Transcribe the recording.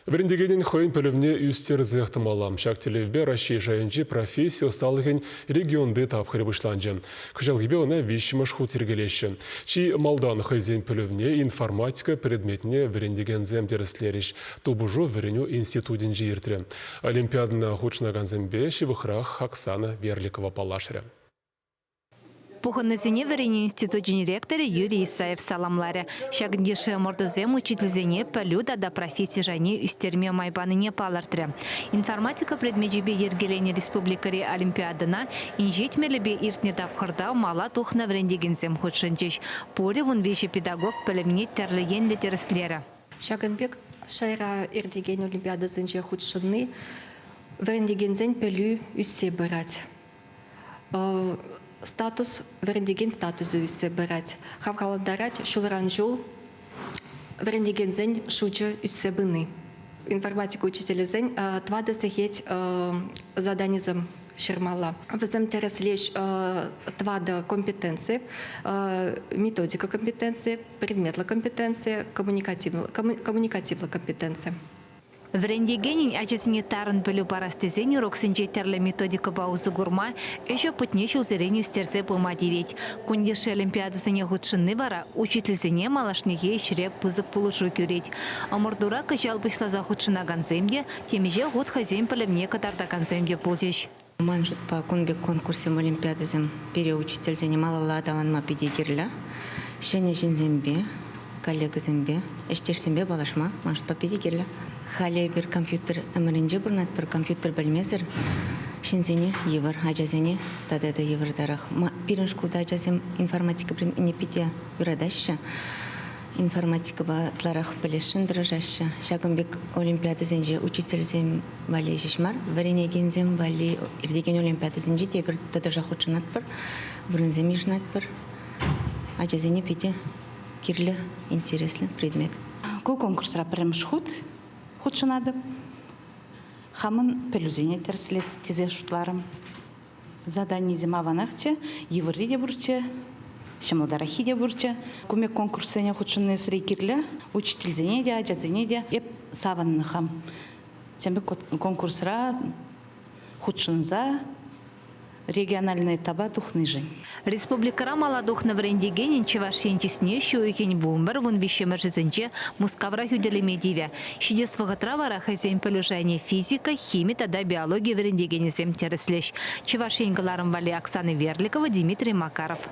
Віріндегенен хойын пөлімне үстерзі ықтымалам. Шактелевбе Россия жайынжы профессия салығын регионды тапқыры бұшланжы. Күжалғыбе оны вишіміш хут ергелеші. Чи малдан хайзен пөлімне информатика предметіне віріндеген земдеріслеріш. Тобужу віріню институтын жиыртірі. Олимпиадына хучнаган зембе шивықрақ Хаксана Верликова палашыры. Пуханнесене верене институт директоры Юрий Исаев саламлары. Шагындеше мордозем учительзене пөлюда да профессия жане үстерме майбаныне палартыры. Информатика предмеджебе ергелене республикари олимпиадына инжетмелебе иртне тапқырда мала тухна врендегензем худшынчеш. Поле вон вежі педагог пөлімне терлеген летерслері. Шагынбек шайра ирдеген олимпиадасынче худшынны врендегензен пөлю үссе бырать. Статус, врендеген статусы үссе бырать. Хавкаладарать шулран жул, врендеген зен шуча үссе быны. Информатика учителя зен твада сехеть заданизм шермала. Вызем тереслеш твада компетенции, методика компетенции, предметла компетенции, коммуникативла компетенции. Врендегенин ачесіне тарын білу барастезені роксенже терлі методика баузы гурма, еще путнешіл зерені үстерзе бұма девет. Күндеші олимпиадасыне худшынны бара, учительзене малашнеге шіреп пызық пулышу көрет. Амурдура кычал бұшлаза худшынаган земде, темеже худ хазем пілімне катардаган земде бұлдеш. Манжут по конкурсам олимпиадазем переучительзене малала даланма педигерля, шене жинзембе, коллега зембе, эштерсембе балашма, манжут по педигерля. Хали bir компьютер әмірінже бұрнат бір компьютер білмезір. Шинзене евір, ажазене тадады евір дарах. Бірін шкулда ажазем информатика не пидя юрадаща. Информатика ба тларах білешін дырыжаща. Шагымбек олимпиадазенже учительзем вали жешмар. Варенегензем вали ирдеген олимпиадазенже те бір тадажа худшынат бір. Вырынзем ежнат бір. Ажазене пидя кирлі интереслі предмет. Ко конкурсра пірімш худ. Худшынады. Хамын пелюзене терслес тизе шутларым. Задание зима ванахче, еври де бурче, шамалдарахи де бурче. Кумек конкурсене худшынны срей кирлі, учительзене де, аджазене де, еп саванны хам. Сембе конкурсра худшынза региональный таба тухныжын. Республикара маладух на врендегенин чевашенчесне шуекен бумбар вон вишемержизенче мускавра хюделеме дивя. Шидес вагатравара хазен пелюжайне физика, химия тада биология врендегенизем тереслеш. Чевашенгаларым вали Оксана Верликова, Дмитрий Макаров.